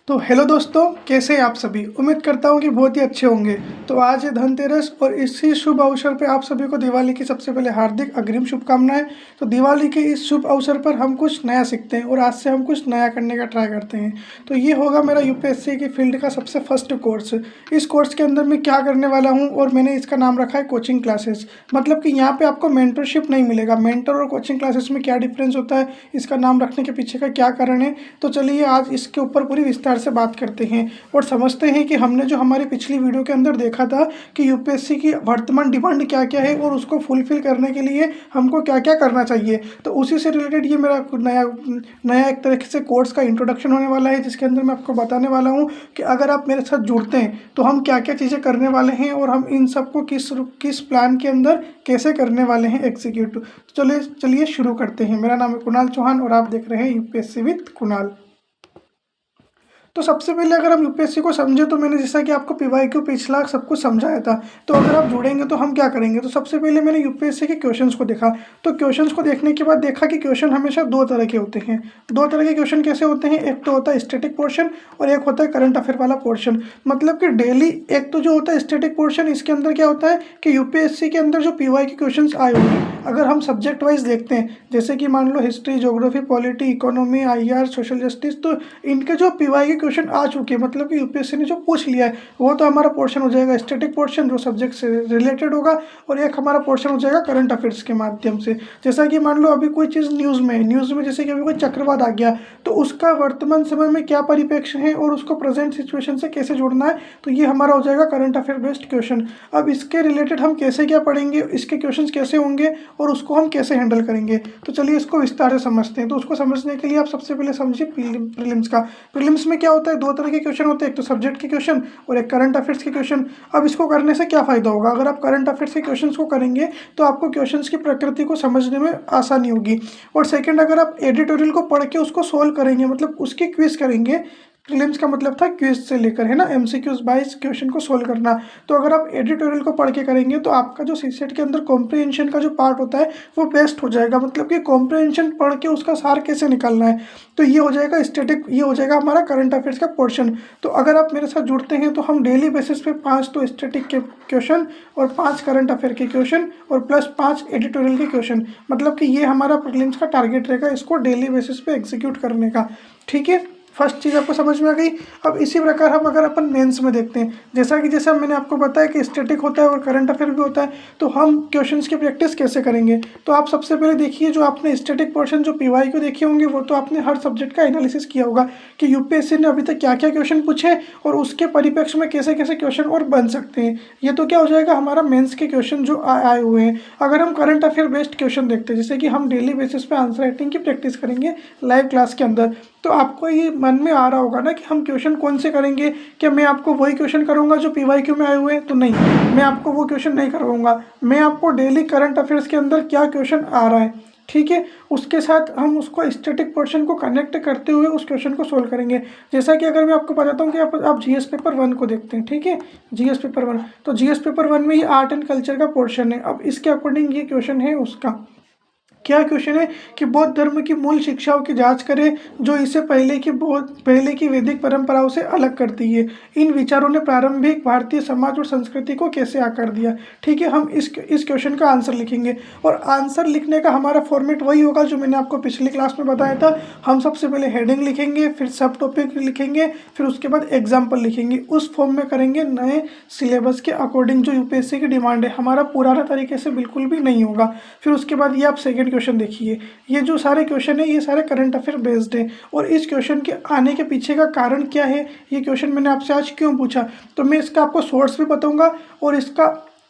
तो हेलो दोस्तों, कैसे हैं आप सभी। उम्मीद करता हूं कि बहुत ही अच्छे होंगे। तो आज है धनतेरस और इसी शुभ अवसर पे आप सभी को दिवाली की सबसे पहले हार्दिक अग्रिम शुभकामनाएं। तो दिवाली के इस शुभ अवसर पर हम कुछ नया सीखते हैं और आज से हम कुछ नया करने का ट्राई करते हैं। तो ये होगा मेरा यूपीएससी की फील्ड का सबसे फर्स्ट कोर्स। इस कोर्स के अंदर मैं क्या करने वाला हूँ और मैंने इसका नाम रखा है कोचिंग क्लासेस। मतलब कि यहाँ पे आपको मेंटरशिप नहीं मिलेगा। मेंटर और कोचिंग क्लासेस में क्या डिफरेंस होता है, इसका नाम रखने के पीछे का क्या कारण है, तो चलिए आज इसके ऊपर पूरी विस्तार से बात करते हैं और समझते हैं कि हमने जो हमारी पिछली वीडियो के अंदर देखा था कि यूपीएससी की वर्तमान डिमांड क्या क्या है और उसको फुलफिल करने के लिए हमको क्या क्या करना चाहिए। तो उसी से रिलेटेड ये मेरा नया नया एक तरीके से कोर्स का इंट्रोडक्शन होने वाला है, जिसके अंदर मैं आपको बताने वाला हूँ कि अगर आप मेरे साथ जुड़ते हैं तो हम क्या क्या चीज़ें करने वाले हैं और हम इन सबको किस प्लान के अंदर कैसे करने वाले हैं एग्जीक्यूट। तो चलिए शुरू करते हैं। मेरा नाम है कुणाल चौहान और आप देख रहे हैं यूपीएससी विद कुणाल। तो सबसे पहले अगर हम यूपीएससी को समझे तो मैंने जैसा कि आपको पीवाईक्यू पिछला सब कुछ समझाया था। तो अगर आप जुड़ेंगे तो हम क्या करेंगे, तो सबसे पहले मैंने यूपीएससी के क्वेश्चंस को देखा। तो क्वेश्चंस को देखने के बाद देखा कि क्वेश्चन हमेशा दो तरह के होते हैं। दो तरह के क्वेश्चन कैसे होते हैं, एक तो होता है स्टैटिक पोर्शन और एक होता है करंट अफेयर वाला पोर्शन। मतलब कि डेली एक तो जो होता है स्टैटिक पोर्शन, इसके अंदर क्या होता है कि यूपीएससी के अंदर जो पीवाई के क्वेश्चन आए होंगे, अगर हम सब्जेक्ट वाइज देखते हैं, जैसे कि मान लो history, geography, polity, economy, IR, social justice, तो इनके जो पीवाई के क्वेश्चन आ चुके हैं, मतलब कि यूपीएससी ने जो पूछ लिया है, वो तो हमारा पोर्शन हो जाएगा स्टैटिक पोर्शन जो सब्जेक्ट से रिलेटेड होगा, और एक हमारा पोर्शन हो जाएगा करंट अफेयर्स के माध्यम से। जैसा कि मान लो अभी कोई चीज़ न्यूज़ में जैसे कि अभी कोई चक्रवात आ गया, तो उसका वर्तमान समय में क्या परिप्रेक्ष्य है और उसको प्रेजेंट सिचुएशन से कैसे जोड़ना है, तो ये हमारा हो जाएगा करंट अफेयर बेस्ड क्वेश्चन। अब इसके रिलेटेड हम कैसे क्या पढ़ेंगे, इसके क्वेश्चन कैसे होंगे और उसको हम कैसे हैंडल करेंगे, तो चलिए इसको विस्तार से समझते हैं। तो उसको समझने के लिए आप सबसे पहले समझिए प्रीलिम्स का। प्रीलिम्स में क्या होता है, दो तरह के क्वेश्चन होते हैं, एक तो सब्जेक्ट के क्वेश्चन और एक करंट अफेयर्स के क्वेश्चन। अब इसको करने से क्या फायदा होगा, अगर आप करंट अफेयर्स के क्वेश्चंस को करेंगे तो आपको क्वेश्चंस की प्रकृति को समझने में आसानी होगी। और सेकंड, अगर आप एडिटोरियल को पढ़ के उसको सोल्व करेंगे, मतलब उसकी क्विज करेंगे। प्रीलिम्स का मतलब था क्विज से लेकर, है ना, एमसीक्यूज बाइस क्वेश्चन को सोल्व करना। तो अगर आप एडिटोरियल को पढ़ के करेंगे तो आपका जो सीसेट के अंदर कॉम्प्रिहेंशन का जो पार्ट होता है वो बेस्ट हो जाएगा। मतलब कि कॉम्प्रिहेंशन पढ़ के उसका सार कैसे निकालना है, तो ये हो जाएगा स्टैटिक, ये हो जाएगा हमारा करंट अफेयर्स का पोर्शन। तो अगर आप मेरे साथ जुड़ते हैं तो हम डेली बेसिस पे 5 तो स्टैटिक के क्वेश्चन और 5 करंट अफेयर के क्वेश्चन और प्लस 5 एडिटोरियल के क्वेश्चन, मतलब कि ये हमारा प्रीलिम्स का टारगेट रहेगा, इसको डेली बेसिस पे एग्जीक्यूट करने का। ठीक है, फर्स्ट चीज़ आपको समझ में आ गई। अब इसी प्रकार हम अगर अपन मेंस में देखते हैं, जैसा मैंने आपको बताया कि स्टैटिक होता है और करंट अफेयर भी होता है, तो हम क्वेश्चंस की प्रैक्टिस कैसे करेंगे। तो आप सबसे पहले देखिए, जो आपने स्टैटिक पोर्शन जो पीवाई को देखे होंगे वो तो आपने हर सब्जेक्ट का एनालिसिस किया होगा कि यूपीएससी ने अभी तक क्या क्या क्वेश्चन पूछे और उसके परिप्रेक्ष्य में कैसे कैसे क्वेश्चन और बन सकते हैं। ये तो क्या हो जाएगा हमारा मेंस के क्वेश्चन जो आए हुए हैं। अगर हम करंट अफेयर बेस्ड क्वेश्चन देखते हैं, जैसे कि हम डेली बेसिस पे आंसर राइटिंग की प्रैक्टिस करेंगे लाइव क्लास के अंदर, तो आपको ये मन में आ रहा होगा ना कि हम क्वेश्चन कौन से करेंगे। क्या मैं आपको वही क्वेश्चन करूंगा जो पीवाईक्यू में आए हुए हैं, तो नहीं, मैं आपको वो क्वेश्चन नहीं करवाऊंगा। मैं आपको डेली करंट अफेयर्स के अंदर क्या क्वेश्चन आ रहा है, ठीक है, उसके साथ हम उसको स्टैटिक पोर्शन को कनेक्ट करते हुए उस क्वेश्चन को सोल्व करेंगे। जैसा कि अगर मैं आपको बताता हूँ कि आप जीएस पेपर 1 को देखते हैं, ठीक है, जीएस पेपर 1, तो जीएस पेपर 1 में ये आर्ट एंड कल्चर का पोर्शन है। अब इसके अकॉर्डिंग ये क्वेश्चन है, उसका क्या क्वेश्चन है कि बौद्ध धर्म की मूल शिक्षाओं की जांच करें जो इसे पहले की वैदिक परंपराओं से अलग करती है। इन विचारों ने प्रारंभिक भारतीय समाज और संस्कृति को कैसे आकार दिया। ठीक है, हम इस क्वेश्चन का आंसर लिखेंगे और आंसर लिखने का हमारा फॉर्मेट वही होगा जो मैंने आपको पिछली क्लास में बताया था। हम सबसे पहले हेडिंग लिखेंगे, फिर सब टॉपिक लिखेंगे, फिर उसके बाद एग्जाम्पल लिखेंगे। उस फॉर्म में करेंगे, नए सिलेबस के अकॉर्डिंग जो यूपीएससी की डिमांड है, हमारा पुराना तरीके से बिल्कुल भी नहीं होगा। फिर उसके बाद ये आप सेकेंड क्वेश्चन देखिए, ये जो सारे क्वेश्चन है ये सारे करंट अफेयर बेस्ड है और इस क्वेश्चन के आने के पीछे का कारण क्या है, ये क्वेश्चन मैंने आपसे आज क्यों पूछा, तो मैं इसका आपको सोर्स भी बताऊंगा और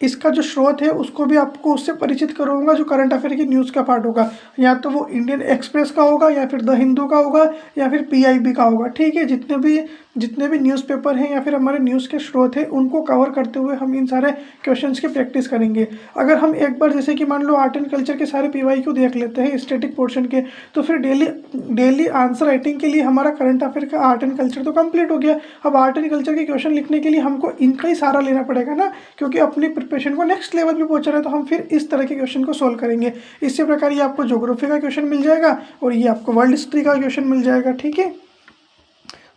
इसका जो स्रोत है उसको भी आपको उससे परिचित कराऊंगा जो करंट अफेयर की न्यूज़ का पार्ट होगा, या तो वो इंडियन एक्सप्रेस का होगा या फिर द हिंदू का होगा या फिर पीआईबी का होगा। ठीक है, जितने भी न्यूज़पेपर हैं या फिर हमारे न्यूज़ के स्रोत हैं उनको कवर करते हुए हम इन सारे क्वेश्चंस की प्रैक्टिस करेंगे। अगर हम एक बार जैसे कि मान लो आर्ट एंड कल्चर के सारे पीवाईक्यू देख लेते हैं स्टैटिक पोर्शन के, तो फिर डेली आंसर राइटिंग के लिए हमारा करंट अफेयर का आर्ट एंड कल्चर तो कंप्लीट हो गया। अब आर्ट एंड कल्चर के क्वेश्चन लिखने के लिए हमको इनका ही सहारा लेना पड़ेगा ना, क्योंकि अपनी प्रिपरेशन को नेक्स्ट लेवल पे पहुंचना है, तो हम फिर इस तरह के क्वेश्चन को सोल्व करेंगे। इसी प्रकार ये आपको ज्योग्राफी का क्वेश्चन मिल जाएगा और ये आपको वर्ल्ड हिस्ट्री का क्वेश्चन मिल जाएगा। ठीक है,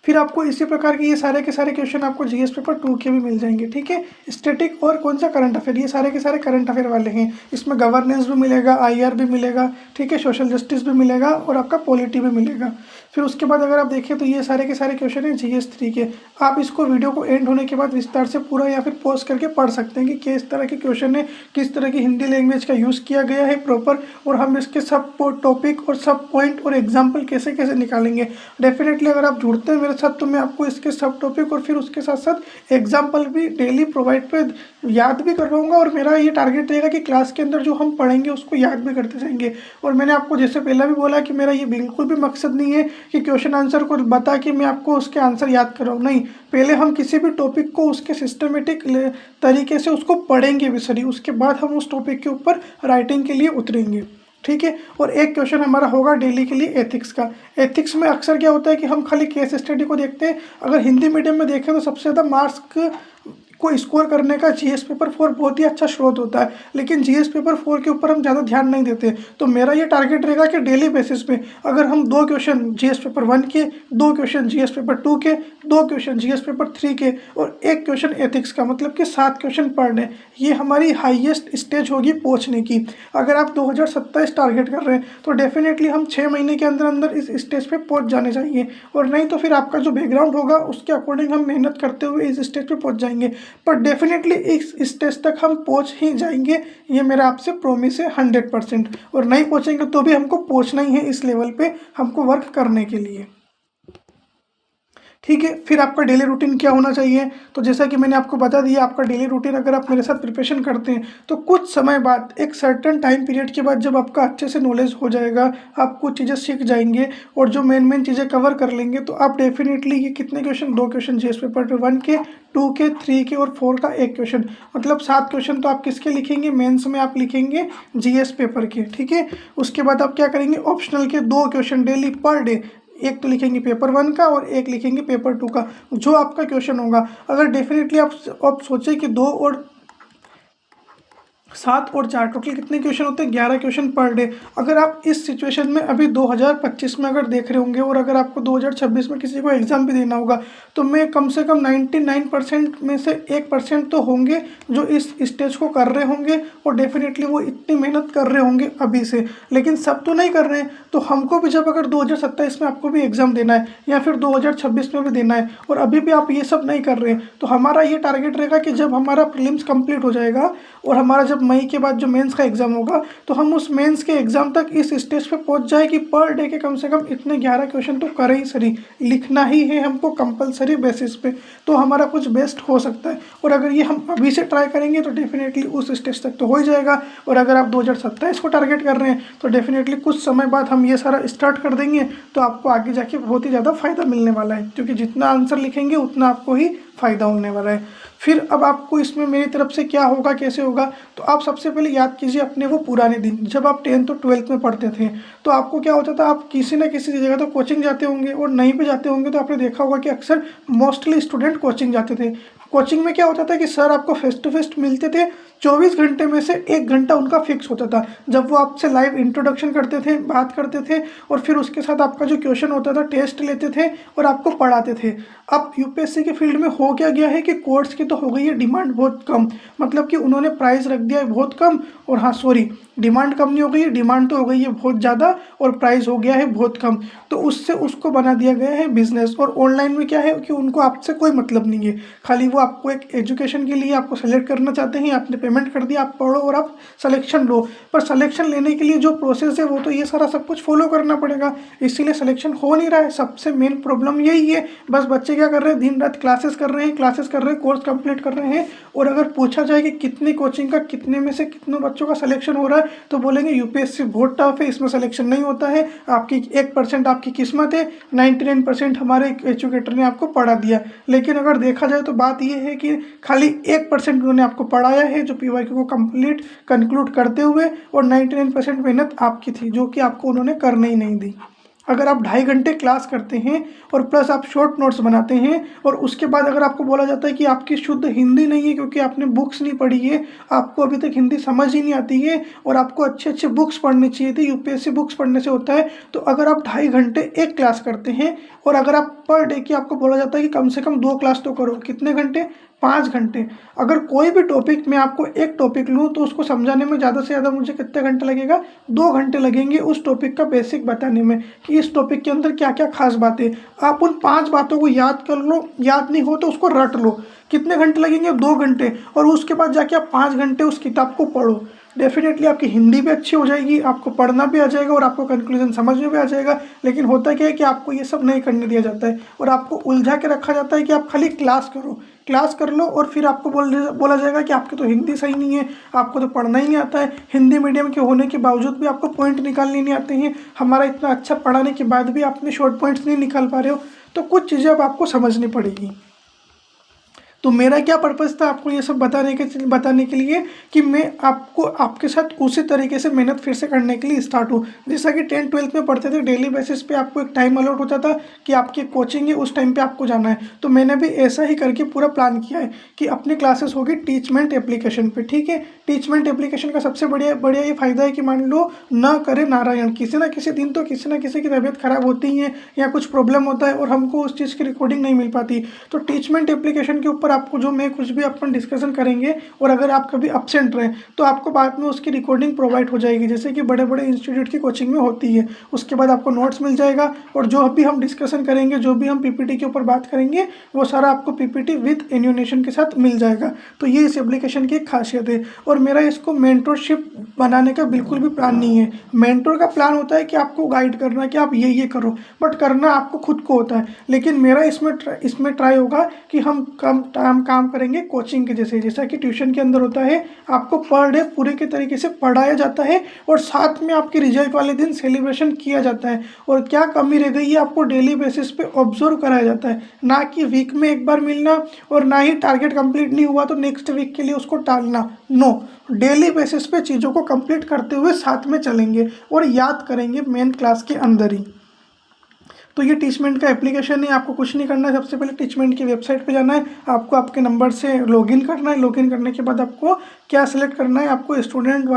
फिर आपको इसी प्रकार के ये सारे के सारे क्वेश्चन आपको जीएस पेपर 2 के भी मिल जाएंगे, ठीक है। स्टैटिक और कौन सा करंट अफेयर, ये सारे के सारे करंट अफेयर वाले हैं। इसमें गवर्नेंस भी मिलेगा, आईआर भी मिलेगा, ठीक है, सोशल जस्टिस भी मिलेगा और आपका पॉलिटी भी मिलेगा। फिर उसके बाद अगर आप देखें तो ये सारे के सारे क्वेश्चन हैं जीएस 3 के। आप इसको वीडियो को एंड होने के बाद विस्तार से पूरा या फिर पॉज करके पढ़ सकते हैं कि किस तरह के क्वेश्चन है, किस तरह की हिंदी लैंग्वेज का यूज़ किया गया है प्रॉपर, और हम इसके सब टॉपिक और सब पॉइंट और एग्जाम्पल कैसे कैसे निकालेंगे। डेफिनेटली अगर आप जुड़ते हैं मेरे साथ तो मैं आपको इसके सब टॉपिक और फिर उसके साथ साथ एग्जाम्पल भी डेली प्रोवाइड पे याद भी करवाऊंगा, और मेरा ये टारगेट रहेगा कि क्लास के अंदर जो हम पढ़ेंगे उसको याद भी करते जाएंगे। और मैंने आपको जैसे पहले भी बोला कि मेरा ये बिल्कुल भी मकसद नहीं है कि क्वेश्चन आंसर को बता के मैं आपको उसके आंसर याद कराऊँ, नहीं। पहले हम किसी भी टॉपिक को उसके सिस्टमेटिक तरीके से उसको पढ़ेंगे भी सही, उसके बाद हम उस टॉपिक के ऊपर राइटिंग के लिए उतरेंगे, ठीक है। और एक क्वेश्चन हमारा होगा डेली के लिए एथिक्स का। एथिक्स में अक्सर क्या होता है कि हम खाली केस स्टडी को देखते हैं। अगर हिंदी मीडियम में देखें तो सबसे ज़्यादा मार्क्स को स्कोर करने का जीएस पेपर 4 बहुत ही अच्छा स्रोत होता है, लेकिन जीएस पेपर 4 के ऊपर हम ज़्यादा ध्यान नहीं देते। तो मेरा ये टारगेट रहेगा कि डेली बेसिस पे अगर हम 2 क्वेश्चन जीएस पेपर 1 के, 2 क्वेश्चन जीएस पेपर 2 के, 2 क्वेश्चन जीएस पेपर 3 के और 1 क्वेश्चन एथिक्स का, मतलब कि 7 क्वेश्चन पढ़ लें, ये हमारी हाईएस्ट स्टेज होगी पहुँचने की। अगर आप 2027 टारगेट कर रहे हैं तो डेफिनेटली हम 6 महीने के अंदर अंदर इस स्टेज पे पहुंच जाने चाहिए, और नहीं तो फिर आपका जो बैकग्राउंड होगा उसके अकॉर्डिंग हम मेहनत करते हुए इस स्टेज पे पहुंच जाएंगे। पर डेफिनेटली इस स्टेज तक हम पहुंच ही जाएंगे, ये मेरा आपसे प्रॉमिस है 100%। और नहीं पहुंचेंगे तो भी हमको पहुंचना ही है, इस लेवल पे हमको वर्क करने के लिए, ठीक है। फिर आपका डेली रूटीन क्या होना चाहिए, तो जैसा कि मैंने आपको बता दिया, आपका डेली रूटीन अगर आप मेरे साथ प्रिपरेशन करते हैं तो कुछ समय बाद, एक सर्टेन टाइम पीरियड के बाद जब आपका अच्छे से नॉलेज हो जाएगा, आप कुछ चीज़ें सीख जाएंगे और जो मेन चीज़ें कवर कर लेंगे, तो आप डेफिनेटली ये कितने क्वेश्चन, 2 क्वेश्चन जीएस पेपर 1 के, 2 के, 3 के और 4 का 1 क्वेश्चन, मतलब 7 क्वेश्चन तो आप किसके लिखेंगे, मेंस में आप लिखेंगे जीएस पेपर के, ठीक है। उसके बाद आप क्या करेंगे, ऑप्शनल के 2 क्वेश्चन डेली पर डे, एक तो लिखेंगे पेपर 1 का और एक लिखेंगे पेपर 2 का, जो आपका क्वेश्चन होगा। अगर डेफिनेटली आप सोचें कि 2 और 7 और 4 टोटल कितने क्वेश्चन होते हैं, 11 क्वेश्चन पर डे। अगर आप इस सिचुएशन में अभी 2025 में अगर देख रहे होंगे और अगर आपको 2026 में किसी को एग्जाम भी देना होगा, तो मैं कम से कम 99% में से 1% तो होंगे जो इस स्टेज को कर रहे होंगे, और डेफिनेटली वो इतनी मेहनत कर रहे होंगे अभी से। लेकिन सब तो नहीं कर रहे हैं, तो हमको भी जब अगर 2027 में आपको भी एग्जाम देना है या फिर 2026 में भी देना है और अभी भी आप ये सब नहीं कर रहे हैं, तो हमारा ये टारगेट रहेगा कि जब हमारा प्रीलिम्स कंप्लीट हो जाएगा और हमारा जब मई के बाद जो मेंस का एग्जाम होगा, तो हम उस मेंस के एग्जाम तक इस स्टेज पे पहुंच जाए कि पर डे के कम से कम इतने 11 क्वेश्चन तो करें ही सही, लिखना ही है हमको कंपलसरी बेसिस पे, तो हमारा कुछ बेस्ट हो सकता है। और अगर ये हम अभी से ट्राई करेंगे तो डेफिनेटली उस स्टेज तक तो हो ही जाएगा। और अगर आप 2027 को टारगेट कर रहे हैं तो डेफिनेटली कुछ समय बाद हम ये सारा स्टार्ट कर देंगे, तो आपको आगे जाके बहुत ही ज़्यादा फायदा मिलने वाला है, क्योंकि जितना आंसर लिखेंगे उतना आपको ही फायदा होने वाला है। फिर अब आपको इसमें मेरी तरफ से क्या होगा, कैसे होगा, तो आप सबसे पहले याद कीजिए अपने वो पुराने दिन, जब आप 10th और 12th में पढ़ते थे। तो आपको क्या होता था, आप किसी न किसी जगह तो कोचिंग जाते होंगे, और नहीं भी जाते होंगे तो आपने देखा होगा कि अक्सर मोस्टली स्टूडेंट कोचिंग जाते थे। कोचिंग में क्या होता था कि सर आपको फेस टू फेस मिलते थे, 24 घंटे में से 1 घंटा उनका फिक्स होता था, जब वो आपसे लाइव इंट्रोडक्शन करते थे, बात करते थे, और फिर उसके साथ आपका जो क्वेश्चन होता था टेस्ट लेते थे और आपको पढ़ाते थे। अब यूपीएससी के फील्ड में हो क्या गया है कि कोर्स की तो हो गई है डिमांड बहुत कम, मतलब कि उन्होंने प्राइस रख दिया है बहुत कम, और हाँ सॉरी, डिमांड कम नहीं हो गई है, डिमांड तो हो गई है बहुत ज़्यादा और प्राइस हो गया है बहुत कम। तो उससे उसको बना दिया गया है बिजनेस। और ऑनलाइन में क्या है कि उनको आपसे कोई मतलब नहीं है, खाली वो आपको एक एजुकेशन के लिए आपको सेलेक्ट करना चाहते हैं, आपने पेमेंट कर दिया, आप पढ़ो और आप सिलेक्शन लो। पर सिलेक्शन लेने के लिए जो प्रोसेस है वो तो ये सारा सब कुछ फॉलो करना पड़ेगा, इसीलिए सिलेक्शन हो नहीं रहा है। सबसे मेन प्रॉब्लम यही है। बस बच्चे क्या कर रहे हैं, दिन रात क्लासेस कर रहे हैं, कोर्स कंप्लीट कर रहे हैं, और अगर पूछा जाए कि कितनी कोचिंग का कितने में से कितने बच्चों का सिलेक्शन हो रहा है, तो बोलेंगे यूपीएससी बहुत टफ है, इसमें सिलेक्शन नहीं होता है, आपकी 1% आपकी किस्मत है, 99% हमारे एजुकेटर ने आपको पढ़ा दिया। लेकिन अगर देखा जाए तो बात यह है कि खाली 1% उन्होंने आपको पढ़ाया है, जो पीवाईक्यू को कंक्लूड करते हुए, और 99% मेहनत आपकी थी, जो कि आपको उन्होंने करने ही नहीं दी। अगर आप 2.5 घंटे क्लास करते हैं और प्लस आप शॉर्ट नोट्स बनाते हैं और उसके बाद अगर आपको बोला जाता है कि आपकी शुद्ध हिंदी नहीं है क्योंकि आपने बुक्स नहीं पढ़ी है, आपको अभी तक हिंदी समझ ही नहीं आती है और आपको अच्छे अच्छे बुक्स पढ़नी चाहिए थी, यूपीएससी बुक्स पढ़ने से होता है। तो अगर आप 2.5 घंटे एक क्लास करते हैं और अगर आप पर डे की आपको बोला जाता है कि कम से कम 2 क्लास तो करो, कितने घंटे? 5 घंटे। अगर कोई भी टॉपिक मैं आपको एक टॉपिक लूँ तो उसको समझाने में ज़्यादा से ज़्यादा मुझे कितने घंटे लगेगा? 2 घंटे लगेंगे उस टॉपिक का बेसिक बताने में कि इस टॉपिक के अंदर क्या क्या खास बातें। आप उन 5 बातों को याद कर लो, याद नहीं हो तो उसको रट लो। कितने घंटे लगेंगे? 2 घंटे। और उसके बाद जाके आप 5 घंटे उस किताब को पढ़ो। डेफिनेटली आपकी हिंदी भी अच्छी हो जाएगी, आपको पढ़ना भी आ जाएगा और आपको कंक्लूजन समझ में भी आ जाएगा। लेकिन होता क्या है कि आपको ये सब नहीं करने दिया जाता है और आपको उलझा के रखा जाता है कि आप खाली क्लास करो, क्लास कर लो और फिर आपको बोला जाएगा कि आपकी तो हिंदी सही नहीं है, आपको तो पढ़ना ही नहीं आता है। हिंदी मीडियम के होने के बावजूद भी आपको पॉइंट निकालने नहीं आते हैं, हमारा इतना अच्छा पढ़ाने के बाद भी आपने शॉर्ट पॉइंट्स नहीं निकाल पा रहे हो। तो कुछ चीज़ें अब आपको समझनी पड़ेगी। तो मेरा क्या पर्पज़ था आपको ये सब बताने के लिए कि मैं आपको आपके साथ उसी तरीके से मेहनत फिर से करने के लिए स्टार्ट हूँ। जैसा कि 10th-12th में पढ़ते थे, डेली बेसिस पे आपको एक टाइम अलॉट होता था कि आपकी कोचिंग है, उस टाइम पे आपको जाना है। तो मैंने भी ऐसा ही करके पूरा प्लान किया है कि अपनी क्लासेस होगी टीचमेंट एप्लीकेशन पे, ठीक है। टीचमेंट एप्लीकेशन का सबसे बढ़िया बढ़िया ये फ़ायदा है कि मान लो न करे नारायण, किसी ना किसी दिन तो किसी ना किसी की तबीयत खराब होती ही है या कुछ प्रॉब्लम होता है और हमको उस चीज़ की रिकॉर्डिंग नहीं मिल पाती। तो टीचमेंट एप्लीकेशन के ऊपर आपको जो मैं कुछ भी अपन डिस्कशन करेंगे और अगर आप कभी एब्सेंट रहे तो आपको बाद में उसकी रिकॉर्डिंग प्रोवाइड हो जाएगी, जैसे कि बड़े बड़े इंस्टीट्यूट की कोचिंग में होती है। उसके बाद आपको नोट्स मिल जाएगा और जो भी हम डिस्कशन करेंगे, जो भी हम पीपीटी के ऊपर बात करेंगे, वो सारा आपको पीपीटी विद एनिमेशन के साथ मिल जाएगा। तो ये इस एप्लीकेशन की एक खासियत है। और मेरा इसको मेंटरशिप बनाने का बिल्कुल भी प्लान नहीं है। मेंटर का प्लान होता है कि आपको गाइड करना कि आप ये करो, बट करना आपको खुद को होता है। लेकिन मेरा इसमें ट्राई होगा कि हम काम करेंगे कोचिंग के जैसा कि ट्यूशन के अंदर होता है, आपको पर डे पूरे के तरीके से पढ़ाया जाता है और साथ में आपके रिजल्ट वाले दिन सेलिब्रेशन किया जाता है। और क्या कमी रह गई है आपको डेली बेसिस पे ऑब्जर्व कराया जाता है, ना कि वीक में एक बार मिलना और ना ही टारगेट कंप्लीट नहीं हुआ तो नेक्स्ट वीक के लिए उसको टालना। नो, डेली बेसिस पे चीज़ों को कंप्लीट करते हुए साथ में चलेंगे और याद करेंगे मेन क्लास के अंदर ही। तो ये टीचमेंट का एप्लीकेशन है, आपको कुछ नहीं करना है। सबसे पहले टीचमेंट की वेबसाइट पे जाना है, आपको आपके नंबर से लॉगिन करना है। लॉगिन करने के बाद आपको क्या सिलेक्ट करना है, आपको स्टूडेंट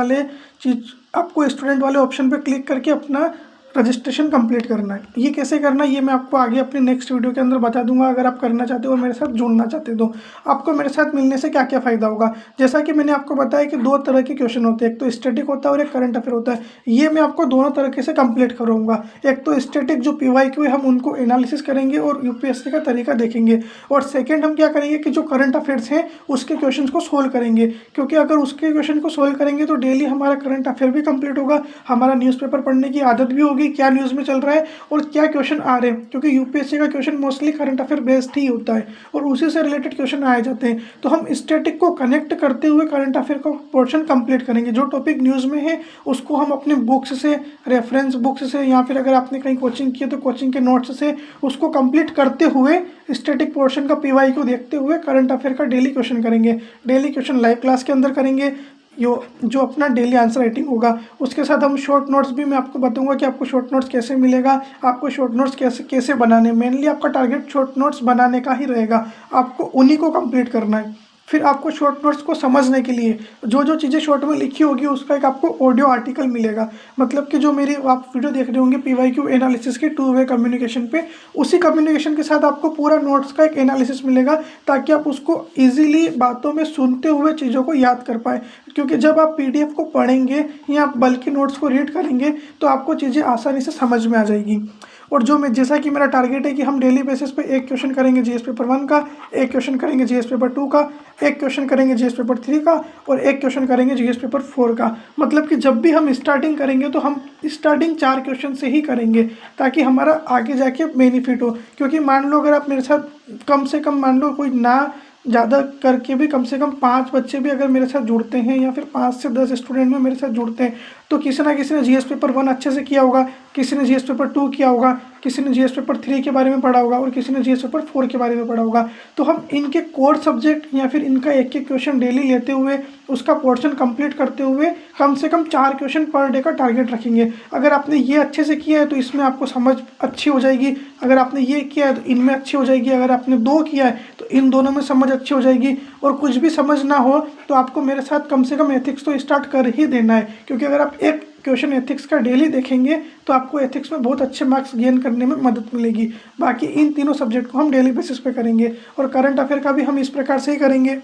वाले ऑप्शन पे क्लिक करके अपना रजिस्ट्रेशन कंप्लीट करना है। ये कैसे करना है ये मैं आपको आगे अपने नेक्स्ट वीडियो के अंदर बता दूंगा। अगर आप करना चाहते हो और मेरे साथ जुड़ना चाहते हो तो आपको मेरे साथ मिलने से क्या क्या फ़ायदा होगा। जैसा कि मैंने आपको बताया कि 2 तरह के क्वेश्चन होते हैं, एक तो स्टैटिक होता है और एक करंट अफेयर होता है। ये मैं आपको दोनों तरीके से कंप्लीट करूँगा। एक तो स्टैटिक जो पीवाईक्यू है हम उनको एनालिसिस करेंगे और यूपीएससी का तरीका देखेंगे, और सेकेंड हम क्या करेंगे कि जो करंट अफेयर्स हैं उसके क्वेश्चन को सोल्व करेंगे। क्योंकि अगर उसके क्वेश्चन को सोल्व करेंगे तो डेली हमारा करंट अफेयर भी कंप्लीट होगा, हमारा न्यूज़पेपर पढ़ने की आदत भी होगी, क्या न्यूज़ में चल रहा है और क्या क्वेश्चन आ रहे हैं। क्योंकि यूपीएससी का question mostly current affair based ही होता है और उसी से रिलेटेड क्वेश्चन आए जाते हैं। तो हम स्टैटिक को कनेक्ट करते हुए करंट अफेयर का पोर्शन कंप्लीट करेंगे। जो टॉपिक न्यूज़ में है उसको हम अपने बुक्स से, रेफरेंस बुक्स से, या फिर अगर आपने कहीं कोचिंग की है तो कोचिंग के नोट्स से उसको कंप्लीट करते हुए स्टैटिक पोर्शन का पीवाई को देखते हुए करंट अफेयर का डेली क्वेश्चन करेंगे। डेली क्वेश्चन लाइव क्लास के अंदर करेंगे, जो अपना डेली आंसर राइटिंग होगा। उसके साथ हम शॉर्ट नोट्स भी मैं आपको बताऊंगा कि आपको शॉर्ट नोट्स कैसे मिलेगा, आपको शॉर्ट नोट्स कैसे बनाने। मेनली आपका टारगेट शॉर्ट नोट्स बनाने का ही रहेगा, आपको उन्हीं को कंप्लीट करना है। फिर आपको शॉर्ट नोट्स को समझने के लिए जो जो चीज़ें शॉर्ट में लिखी होगी उसका एक आपको ऑडियो आर्टिकल मिलेगा। मतलब कि जो मेरी आप वीडियो देख रहे होंगे पीवाईक्यू एनालिसिस के 2 वे कम्युनिकेशन पे, उसी कम्युनिकेशन के साथ आपको पूरा नोट्स का एक एनालिसिस मिलेगा ताकि आप उसको ईजिली बातों में सुनते हुए चीज़ों को याद कर पाए। क्योंकि जब आप पीडीएफ को पढ़ेंगे या बल्कि नोट्स को रीड करेंगे तो आपको चीज़ें आसानी से समझ में आ जाएगी। और जैसा कि मेरा टारगेट है कि हम डेली बेसिस पे एक क्वेश्चन करेंगे जीएस पेपर 1 का, एक क्वेश्चन करेंगे जीएस पेपर 2 का, एक क्वेश्चन करेंगे जीएस पेपर 3 का और एक क्वेश्चन करेंगे जीएस पेपर 4 का। मतलब कि जब भी हम स्टार्टिंग करेंगे तो हम स्टार्टिंग 4 क्वेश्चन से ही करेंगे ताकि हमारा आगे जाके बेनिफिट हो। क्योंकि मान लो अगर आप मेरे साथ कम से कम मान लो कोई ना ज़्यादा करके भी कम से कम 5 बच्चे भी अगर मेरे साथ जुड़ते हैं या फिर 5 से 10 स्टूडेंट में मेरे साथ जुड़ते हैं, तो किसी ना किसी ने जीएस पेपर 1 अच्छे से किया होगा, किसी ने जीएस पेपर 2 किया होगा, किसी ने जीएस पेपर 3 के बारे में पढ़ा होगा और किसी ने जीएस पेपर 4 के बारे में पढ़ा होगा। तो हम इनके कोर सब्जेक्ट या फिर इनका एक एक क्वेश्चन डेली लेते हुए उसका पोर्शन कंप्लीट करते हुए कम से कम 4 क्वेश्चन पर डे का टारगेट रखेंगे। अगर आपने ये अच्छे से किया है तो इसमें आपको समझ अच्छी हो जाएगी, अगर आपने ये किया है तो इनमें अच्छी हो जाएगी, अगर आपने 2 किया है तो इन दोनों में समझ अच्छी हो जाएगी। और कुछ भी समझ ना हो तो आपको मेरे साथ कम से कम एथिक्स तो स्टार्ट कर ही देना है, क्योंकि अगर आप एक क्वेश्चन एथिक्स का डेली देखेंगे तो आपको एथिक्स में बहुत अच्छे मार्क्स गेन करने में मदद मिलेगी। बाकी इन तीनों सब्जेक्ट को हम डेली बेसिस पे करेंगे और करंट अफेयर का भी हम इस प्रकार से ही करेंगे।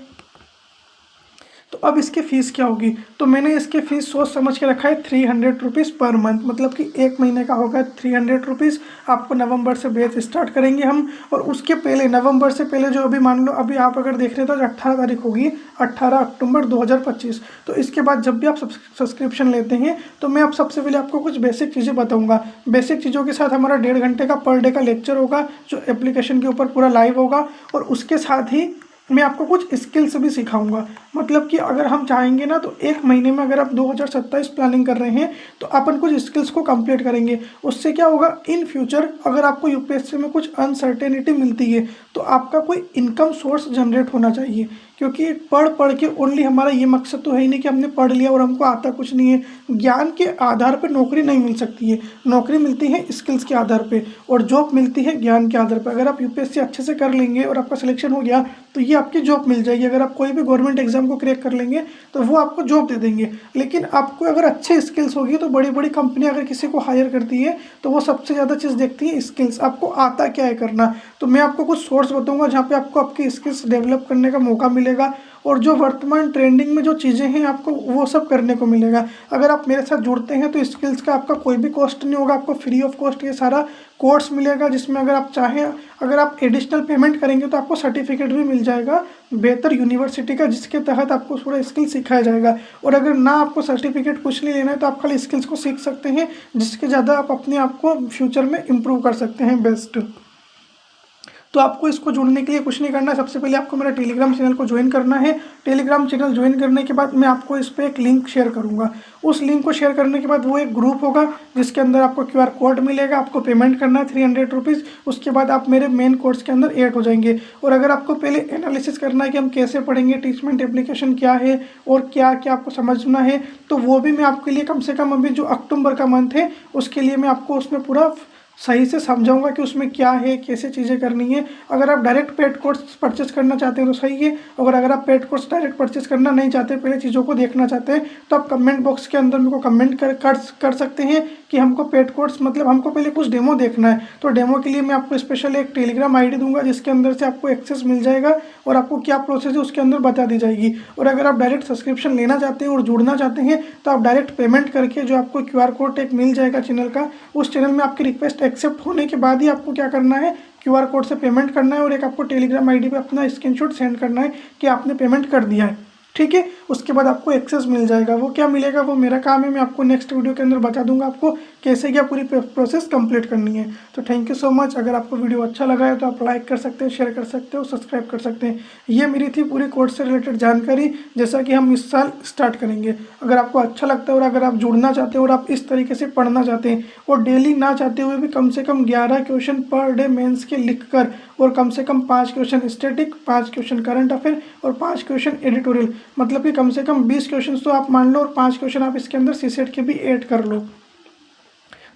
तो अब इसकी फ़ीस क्या होगी, तो मैंने इसकी फ़ीस सोच समझ के रखा है 300 रुपीज़ पर मंथ, मतलब कि 1 महीने का होगा 300 रुपीज़। आपको नवंबर से बैच स्टार्ट करेंगे हम, और उसके पहले नवंबर से पहले जो अभी मान लो अभी आप अगर देख रहे हो तो 18 तारीख होगी, 18 अक्टूबर 2025। तो इसके बाद जब भी आप सब्सक्रिप्शन लेते हैं तो मैं अब सबसे पहले आपको कुछ बेसिक चीज़ें बताऊँगा। बेसिक चीज़ों के साथ हमारा 1.5 घंटे का पर डे का लेक्चर होगा जो एप्लीकेशन के ऊपर पूरा लाइव होगा, और उसके साथ ही मैं आपको कुछ स्किल्स भी सिखाऊंगा। मतलब कि अगर हम चाहेंगे ना तो 1 महीने में अगर आप 2027 प्लानिंग कर रहे हैं तो अपन कुछ स्किल्स को कंप्लीट करेंगे। उससे क्या होगा, इन फ्यूचर अगर आपको यूपीएससी में कुछ अनसर्टेनिटी मिलती है तो आपका कोई इनकम सोर्स जनरेट होना चाहिए। क्योंकि पढ़ पढ़ के ओनली हमारा ये मकसद तो है ही नहीं कि हमने पढ़ लिया और हमको आता कुछ नहीं है। ज्ञान के आधार पर नौकरी नहीं मिल सकती है, नौकरी मिलती है स्किल्स के आधार पे, और जॉब मिलती है ज्ञान के आधार पर। अगर आप यूपीएससी अच्छे से कर लेंगे और आपका सिलेक्शन हो गया तो ये आपकी जॉब मिल जाएगी। अगर आप कोई भी गवर्नमेंट एग्जाम को क्रैक कर लेंगे तो वो आपको जॉब दे देंगे। लेकिन आपको अगर अच्छे स्किल्स होगी तो बड़ी बड़ी कंपनी अगर किसी को हायर करती है तो वो सबसे ज़्यादा चीज़ देखती है स्किल्स, आपको आता क्या है करना। तो मैं आपको कुछ सोर्स बताऊंगा जहाँ पे आपको आपकी स्किल्स डेवलप करने का मौका मिलेगा, और जो वर्तमान ट्रेंडिंग में जो चीज़ें हैं आपको वो सब करने को मिलेगा। अगर आप मेरे साथ जुड़ते हैं तो स्किल्स का आपका कोई भी कॉस्ट नहीं होगा, आपको फ्री ऑफ कॉस्ट ये सारा कोर्स मिलेगा, जिसमें अगर आप चाहें अगर आप एडिशनल पेमेंट करेंगे तो आपको सर्टिफिकेट भी मिल जाएगा बेहतर यूनिवर्सिटी का, जिसके तहत आपको पूरा स्किल सिखाया जाएगा। और अगर ना आपको सर्टिफिकेट कुछ नहीं लेना है तो आप खाली स्किल्स को सीख सकते हैं, जिसके ज़्यादा आप अपने आप को फ्यूचर में इम्प्रूव कर सकते हैं बेस्ट। तो आपको इसको जुड़ने के लिए कुछ नहीं करना है, सबसे पहले आपको मेरा टेलीग्राम चैनल को ज्वाइन करना है। टेलीग्राम चैनल ज्वाइन करने के बाद मैं आपको इस पर एक लिंक शेयर करूंगा। उस लिंक को शेयर करने के बाद वो एक ग्रुप होगा जिसके अंदर आपको QR कोड मिलेगा, आपको पेमेंट करना है 300 रुपीज़। उसके बाद आप मेरे मेन कोर्स के अंदर ऐड हो जाएंगे। और अगर आपको पहले एनालिसिस करना है कि हम कैसे पढ़ेंगे, टीचमेंट एप्लीकेशन क्या है और क्या क्या आपको समझना है, तो वो भी मैं आपके लिए कम से कम अभी जो अक्टूबर का मंथ है उसके लिए मैं आपको उसमें पूरा सही से समझाऊंगा कि उसमें क्या है, कैसे चीज़ें करनी है। अगर आप डायरेक्ट पेड कोर्स परचेस करना चाहते हैं तो सही है, और अगर आप पेड कोर्स डायरेक्ट परचेस करना नहीं चाहते, पहले चीज़ों को देखना चाहते हैं, तो आप कमेंट बॉक्स के अंदर मेरे को कमेंट कर सकते हैं कि हमको पेड कोर्स मतलब हमको पहले कुछ डेमो देखना है। तो डेमो के लिए मैं आपको स्पेशल एक टेलीग्राम ID दूंगा जिसके अंदर से आपको एक्सेस मिल जाएगा और आपको क्या प्रोसेस है उसके अंदर बता दी जाएगी। और अगर आप डायरेक्ट सब्सक्रिप्शन लेना चाहते हैं और जुड़ना चाहते हैं तो आप डायरेक्ट पेमेंट करके जो आपको QR कोड एक मिल जाएगा चैनल का, उस चैनल में आपकी रिक्वेस्ट एक्सेप्ट होने के बाद ही आपको क्या करना है, QR कोड से पेमेंट करना है और एक आपको टेलीग्राम ID पे अपना स्क्रीनशॉट सेंड करना है कि आपने पेमेंट कर दिया है। ठीक है, उसके बाद आपको एक्सेस मिल जाएगा। वो क्या मिलेगा वो मेरा काम है, मैं आपको नेक्स्ट वीडियो के अंदर बता दूंगा आपको कैसे क्या पूरी प्रोसेस कंप्लीट करनी है। तो थैंक यू सो मच। अगर आपको वीडियो अच्छा लगा है तो आप लाइक कर सकते हैं, शेयर कर सकते हो, सब्सक्राइब कर सकते हैं। ये मेरी थी पूरी कोर्स से रिलेटेड जानकारी, जैसा कि हम इस साल स्टार्ट करेंगे। अगर आपको अच्छा लगता है और अगर आप जुड़ना चाहते हैं और आप इस तरीके से पढ़ना चाहते हैं और डेली ना चाहते हुए भी कम से कम 11 क्वेश्चन पर डे मेंस के लिख कर, और कम से कम 5 question static, 5 question current affair और 5 क्वेश्चन एडिटोरियल, मतलब कि कम से कम 20 क्वेश्चन तो आप मान लो और 5 क्वेश्चन आप इसके अंदर सीसेट के भी ऐड कर लो,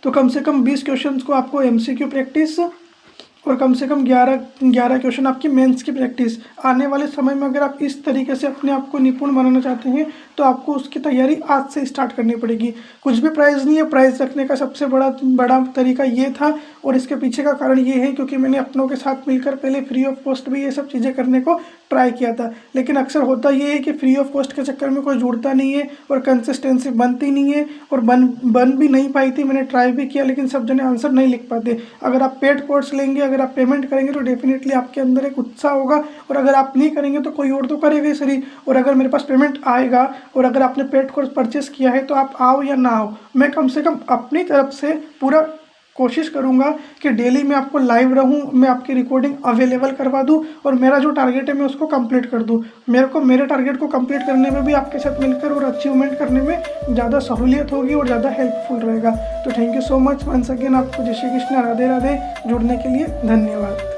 तो कम से कम 20 क्वेश्चन को आपको MCQ प्रैक्टिस और कम से कम 11 क्वेश्चन आपकी मेंस की प्रैक्टिस। आने वाले समय में अगर आप इस तरीके से अपने आप को निपुण बनाना चाहते हैं तो आपको उसकी तैयारी आज से स्टार्ट करनी पड़ेगी। कुछ भी प्राइज़ नहीं है, प्राइज़ रखने का सबसे बड़ा तरीका ये था, और इसके पीछे का कारण ये है क्योंकि मैंने अपनों के साथ मिलकर पहले फ्री ऑफ कॉस्ट भी ये सब चीज़ें करने को ट्राई किया था। लेकिन अक्सर होता ये है कि फ्री ऑफ कॉस्ट के चक्कर में कोई जुड़ता नहीं है और कंसिस्टेंसी बनती नहीं है, और बन भी नहीं पाई थी। मैंने ट्राई भी किया लेकिन सब जने आंसर नहीं लिख पाते। अगर आप पेड कोर्स लेंगे, अगर आप पेमेंट करेंगे तो डेफिनेटली आपके अंदर एक उत्साह होगा, और अगर आप नहीं करेंगे तो कोई और तो करेगा ही सही। और अगर मेरे पास पेमेंट आएगा और अगर आपने पेड कोर्स परचेस किया है तो आप आओ या ना आओ, मैं कम से कम अपनी तरफ से पूरा कोशिश करूँगा कि डेली मैं आपको लाइव रहूँ, मैं आपकी रिकॉर्डिंग अवेलेबल करवा दूँ और मेरा जो टारगेट है मैं उसको कंप्लीट कर दूँ। मेरे टारगेट को कंप्लीट करने में भी आपके साथ मिलकर और अचीवमेंट करने में ज़्यादा सहूलियत होगी और ज़्यादा हेल्पफुल रहेगा। तो thank you so much once again. आपको जय श्री कृष्ण, राधे राधे। जुड़ने के लिए धन्यवाद।